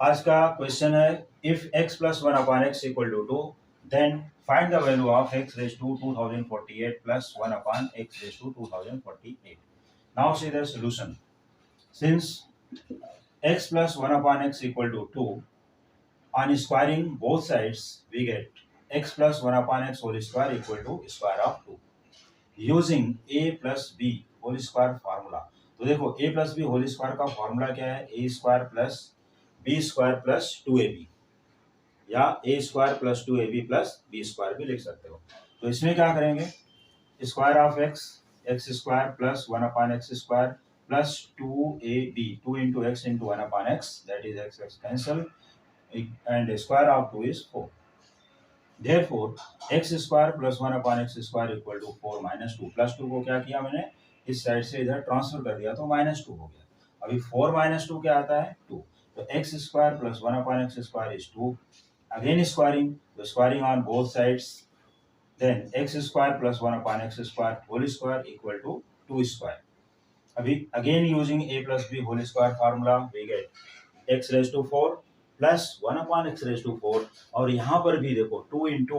आज का क्वेश्चन है if x plus 1 upon x equal to 2 then find the value of x raise to 2048 plus 1 upon x raise to 2048. Now see the solution. Since x plus 1 upon x equal to 2, on squaring both sides we get x plus 1 upon x whole square equal to square of 2. Using a plus b whole square formula. तो देखो a plus b whole square का formula क्या है? a square plus b square plus 2ab या a square plus 2ab plus b square भी लिख सकते हो. तो इसमें क्या करेंगे? Square of x x square plus 1 upon x square plus 2ab 2 into x into 1 upon x, that is x cancel, and square of 2 is 4. Therefore x square plus 1 upon x square equal to 4 minus 2. Plus 2 को क्या किया मैंने? इस side से इधर transfer कर दिया तो माइनस 2 हो गया. अभी 4 माइनस 2 क्या आता है? 2. तो x square plus 1 upon x square is 2. Again squaring, तो squaring on both sides, then x square plus 1 upon x square whole square equal to 2 square. अभी again using a plus b whole square formula we get x raised to 4 plus 1 upon x raised to 4. और यहाँ पर भी देखो 2 into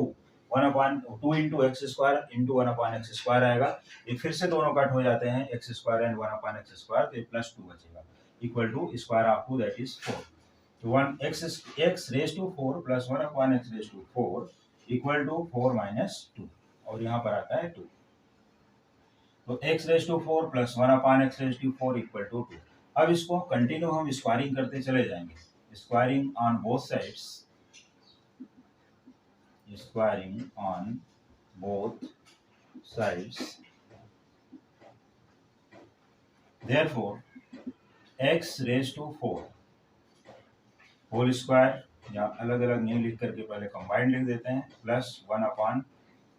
1 upon 2 into x square into 1 upon x square आएगा. ये फिर से दोनों कट हो जाते हैं, x square and 1 upon x square, तो ये plus 2 बचेगा equal to square of 2, that is 4. तो 1 x raised to 4 plus 1 upon x raised to 4 equal to 4 minus 2, और यहाँ पर आता है 2. तो x raise to 4 plus 1 upon x raise to 4 equal to 2. अब इसको कंटिन्यू हम स्क्वायरिंग करते चले जाएंगे. Squaring on both sides, squaring on both sides. Therefore x raise to 4 whole square, या अलग अलग नहीं लिख करके पहले कंबाइंड लिख देते हैं, plus 1 upon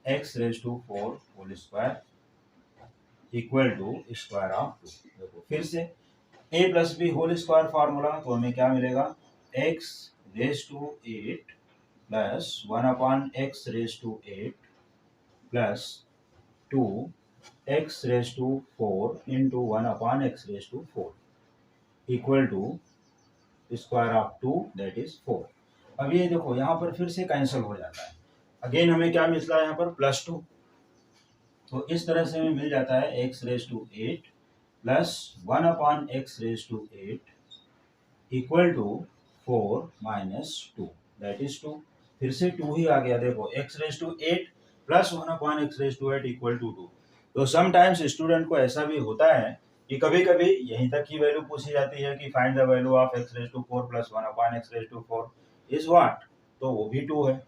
x raise to 4 whole square equal to square of 2. देखो फिर से a plus B whole square formula, तो हमें क्या मिलेगा? x raise to 8 plus 1 upon x raise to 8 plus 2 x raise to 4 into 1 upon x raise to 4 equal to square of 2, that is 4. अब ये देखो यहाँ पर फिर से कैंसिल हो जाता है. अगेन हमें क्या मिलता है यहाँ पर? प्लस 2. तो इस तरह से हमें मिल जाता है x raise to 8 plus 1 upon x raise to 8 equal to 4 minus 2, that is 2. फिर से 2 ही आ गया. देखो x raise to 8 plus 1 upon x raise to 8 equal to 2. तो समटाइम्स स्टूडेंट को ऐसा भी होता है कि कभी कभी यहीं तक की वैल्यू पूछी जाती है कि find the value of x raise to 4 plus 1 upon x raise to 4 is what, तो वो भी 2 है.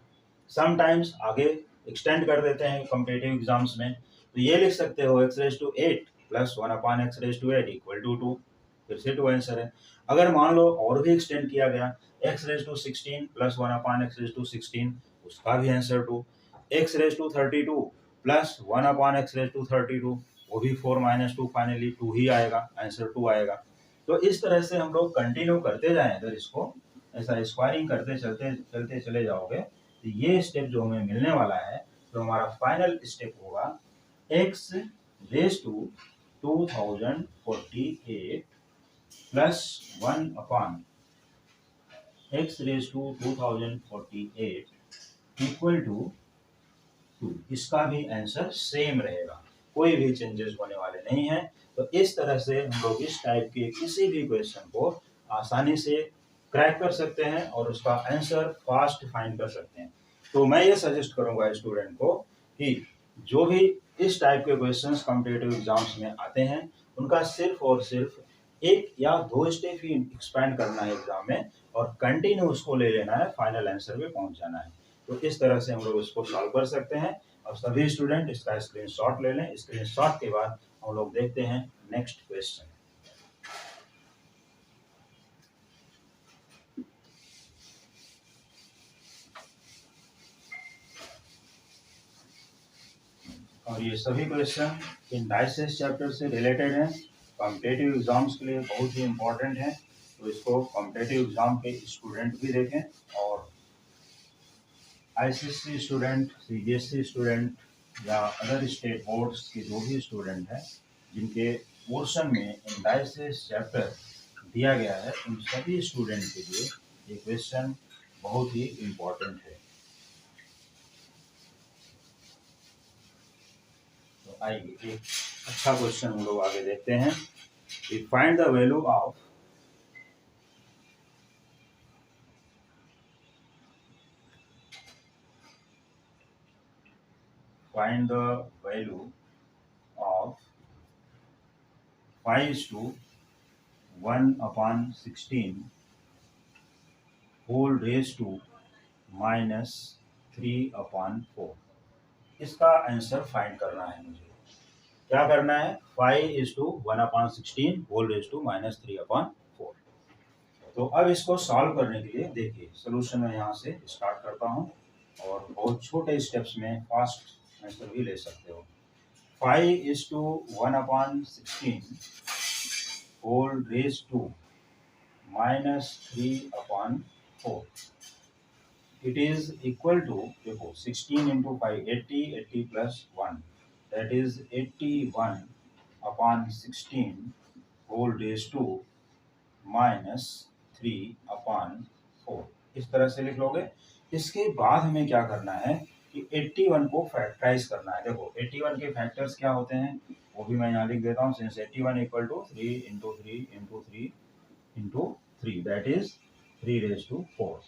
समटाइम्स आगे एक्सटेंड कर देते हैं कॉम्पिटिटिव एग्जाम्स में, तो ये लिख सकते हो x raise to 8 plus 1 upon x raise to 8 equal to 2. फिर से 2 आंसर है. अगर मान लो और भी एक्सटेंड किया गया, x raise to 16 plus 1 upon x raise to 16, उसका भी answer 2. x raise to 32 plus 1 upon x raise to 32, वो भी 4 माइनस 2, फाइनली 2 ही आएगा, आंसर 2 आएगा. तो इस तरह से हम लोग कंटिन्यू करते जाएं. अगर इसको ऐसा स्क्वायरिंग करते चलते चले जाओगे तो ये स्टेप जो हमें मिलने वाला है, तो हमारा फाइनल स्टेप होगा x raise to 2048 plus 1 upon x raise to 2048 equal to 2. इसका भी आंसर सेम रहेगा, कोई भी चेंजेस होने वाले नहीं हैं. तो इस तरह से हम लोग इस टाइप के किसी भी क्वेश्चन को आसानी से क्रैक कर सकते हैं और उसका आंसर फास्ट फाइंड कर सकते हैं. तो मैं ये सजेस्ट करूंगा स्टूडेंट को कि जो भी इस टाइप के क्वेश्चंस कॉम्पिटिटिव एग्जाम्स में आते हैं, उनका सिर्फ और सिर्फ 1 या 2 स्टेप ही एक्सपैंड करना है एग्जाम में, और कंटिन्यू उसको ले लेना है, फाइनल आंसर पे पहुंच जाना है. तो इस तरह से हम लोग इसको सॉल्व कर सकते हैं. और सभी स्टूडेंट इसका स्क्रीनशॉट ले लें. स्क्रीनशॉट के बाद हम लोग देखते हैं नेक्स्ट क्वेश्चन. और ये सभी क्वेश्चन इन डाइसेस चैप्टर से रिलेटेड हैं, कॉम्पिटिटिव एग्जाम्स के लिए बहुत ही इम्पोर्टेंट है. तो इसको कॉम्पिटिटिव एग्जाम के स्टूडेंट भी देखें, और आईसीएससी स्टूडेंट, सीबीएसई स्टूडेंट या अदर स्टेट बोर्ड्स के जो भी स्टूडेंट हैं जिनके पोर्शन में इंडाइसेस चैप्टर दिया गया है, उन सभी स्टूडेंट के लिए ये क्वेश्चन बहुत ही इम्पोर्टेंट है। तो आइए एक अच्छा क्वेश्चन हम लोग आगे देखते हैं। Find the value of find the value of 5:1/16 whole raised to -3/4। इसका आंसर फाइंड करना है मुझे। क्या करना है? 5:1/16 होल रेज टू -3/4। तो अब इसको सॉल्व करने के लिए देखिए सोल्यूशन मैं यहाँ से स्टार्ट करता हूँ और बहुत छोटे स्टेप्स में फास्ट आंसर भी ले सकते हो। 5:1/16 whole raise to -3/4 it is equal to, देखो 16 into 5 80, 80 plus 1 that is 81/16 whole raise to -3/4। इस तरह से लिख लोगे। इसके बाद हमें क्या करना है कि 81 को फैक्टराइज करना है। देखो 81 के फैक्टर्स क्या होते हैं वो भी मैं यहाँ लिख देता हूँ। Since 81 equal to 3 into 3 into 3 into 3 that is 3/4।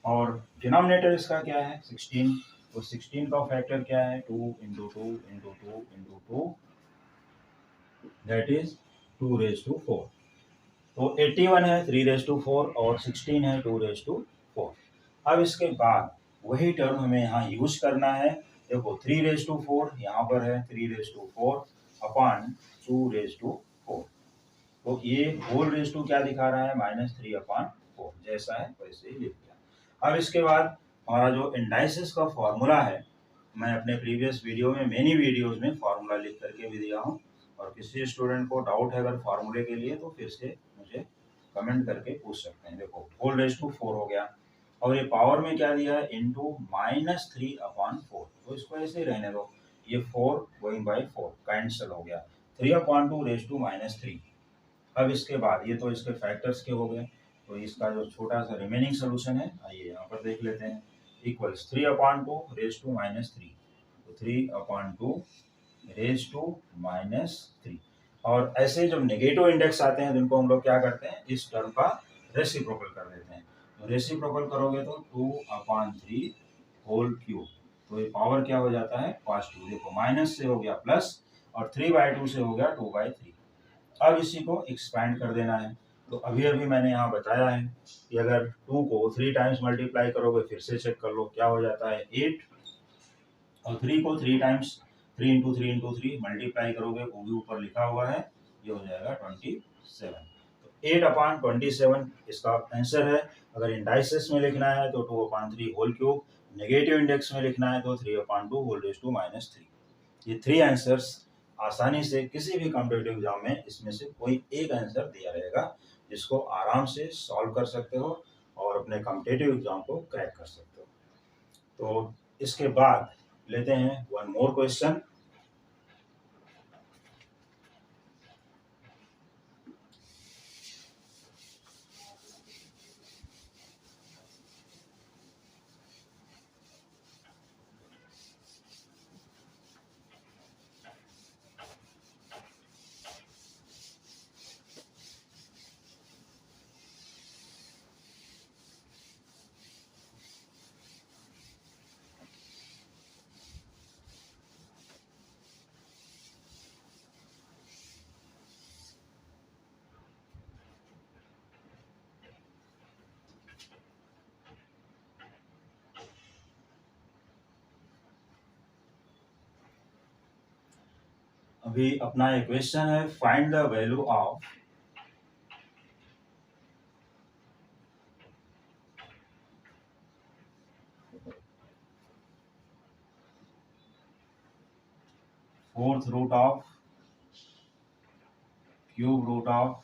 और डिनोमिनेटर इसका क्या है? 16। तो 16 का फैक्टर क्या है? 2 into 2 into 2 into 2 that is 2/4। तो 81 है 3/4 और 16 है 2/4। अब इसके बाद वही टर्म हमें यहाँ यूज करना है। देखो 3/4 यहाँ पर है 3/4 अपॉन 2/4। तो ये होल रेज टू क्या दिखा रहा है? -3/4। जैसा है वैसे ही लिख दिया। अब इसके बाद हमारा जो इंडाइसिस का फॉर्मूला है, मैं अपने प्रीवियस वीडियो में मेनी वीडियोस में फॉर्मूला लिख करके भी दिया हूँ। और किसी स्टूडेंट को डाउट है अगर फार्मूले के लिए तो फिर से मुझे कमेंट करके पूछ सकते हैं। देखो होल रेज टू 4 हो गया और ये पावर में क्या दिया है? इंटू -3/4। तो इसको ऐसे ही रहने दो। ये 4 गोइंग बाई 4 कैंसिल हो गया। 3/2 रेज टू -3। अब इसके बाद ये तो इसके फैक्टर्स के हो गए। तो इसका जो छोटा सा रिमेनिंग सोल्यूशन है आइए यहाँ पर देख लेते हैं। Equals 3/2 raise to -3। तो 3/2 रेज टू -3। और ऐसे जब नेगेटिव इंडेक्स आते हैं जिनको हम लोग क्या करते हैं? इस टर्म का रेसिप्रोकल कर देते हैं। तो रेसिप्रोकल करोगे तो 2/3 होल क्यूब। तो ये पावर क्या हो जाता है? पॉजिटिव। देखो माइनस से हो गया प्लस और 3/2 से हो गया 2/3। अब इसी को एक्सपैंड कर देना है। तो अभी अभी मैंने यहाँ बताया है कि अगर 2 को 3 टाइम्स मल्टीप्लाई करोगे, फिर से चेक कर लो क्या हो जाता है 8। और 3 को 3 टाइम्स 3 इंटू 3 इंटू 3 मल्टीप्लाई करोगे, वो भी ऊपर लिखा हुआ है, ये हो जाएगा 27। तो 8/27 इसका आंसर है। अगर इंडाइसिस में लिखना है तो 2/3 होल क्यूब, नेगेटिव इंडेक्स में लिखना है तो 3/2 होल रेज टू -3। ये 3 आंसर्स आसानी से किसी भी कॉम्पिटिटिव एग्जाम में इसमें से कोई एक आंसर दिया रहेगा जिसको आराम से सॉल्व कर सकते हो और अपने कॉम्पिटिटिव एग्जाम को क्रैक कर सकते हो। तो इसके बाद लेते हैं वन मोर क्वेश्चन। अभी अपना एक क्वेश्चन है, find the value of 4th root of cube root of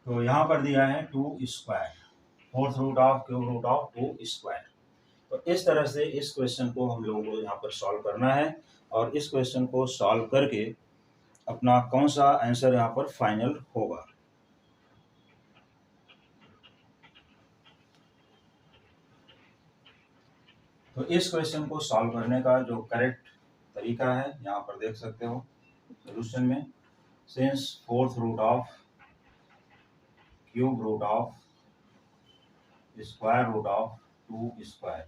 तो यहाँ पर दिया है 2 square. Fourth root of cube root of 2 square. तो इस तरह से इस क्वेश्चन को हम लोगों को यहाँ पर सॉल्व करना है, और इस क्वेश्चन को सॉल्व करके अपना कौन सा आंसर यहाँ पर फाइनल होगा। तो इस क्वेश्चन को सॉल्व करने का जो करेक्ट तरीका है यहाँ पर देख सकते हो सोल्यूशन में। Since fourth root of cube root of square root of 2 square,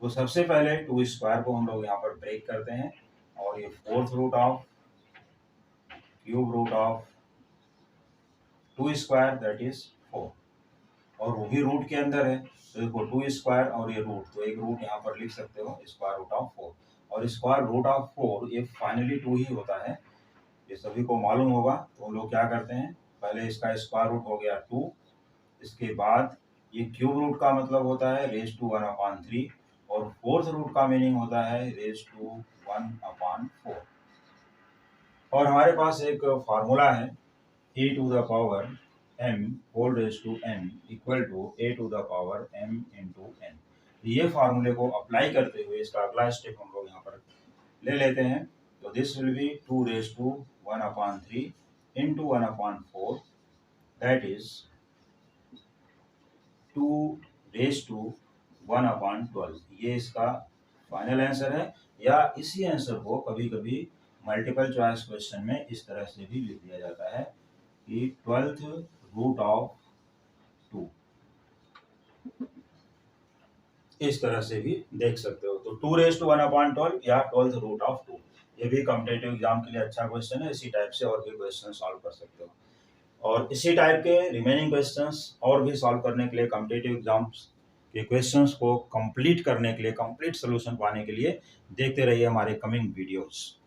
तो सबसे पहले 2 स्क्वायर को हम लोग यहाँ पर ब्रेक करते हैं, और ये fourth root of cube root of 2 square that is 4, और वो भी रूट के अंदर है, तो देखो 2 स्क्वायर और ये रूट, तो एक रूट यहाँ पर लिख सकते हो स्क्वायर रूट ऑफ 4, और स्क्वायर रूट ऑफ 4 ये फाइनली 2 ही होता है, ये सभी को मालूम होगा। तो हम लोग क्या करते हैं, पहले इसका स्क्वायर रूट हो गया 2, इसके बाद ये क्यूब रूट का मतलब होता है रेज टू 1/3, और फोर्थ रूट का मीनिंग होता है रेज टू 1/4। और हमारे पास एक फार्मूला है e to the power m whole raise to n equal to a to the power m into n। ये फार्मूले को अप्लाई करते हुए इसका अगला स्टेप हम लोग यहाँ पर ले लेते हैं। तो this will be 2 raise to 1/3 into 1/4 that is 2 raise to 1/12। ये इसका फाइनल आंसर है, या इसी आंसर को कभी कभी मल्टीपल चॉइस क्वेश्चन में इस तरह से भी लिख दिया जाता है कि 12th रूट ऑफ 2, इस तरह से भी देख सकते हो। तो 2 रेज टू 1/12 या 12th रूट ऑफ 2, ये भी कॉम्पिटिटिव एग्जाम के लिए अच्छा क्वेश्चन है। इसी टाइप से और भी क्वेश्चन सॉल्व कर सकते हो, और इसी टाइप के रिमेनिंग क्वेश्चंस और भी सॉल्व करने के लिए, कॉम्पिटिटिव एग्जाम्स के क्वेश्चंस को कंप्लीट करने के लिए, कंप्लीट सोल्यूशन पाने के लिए देखते रहिए हमारे कमिंग वीडियोस।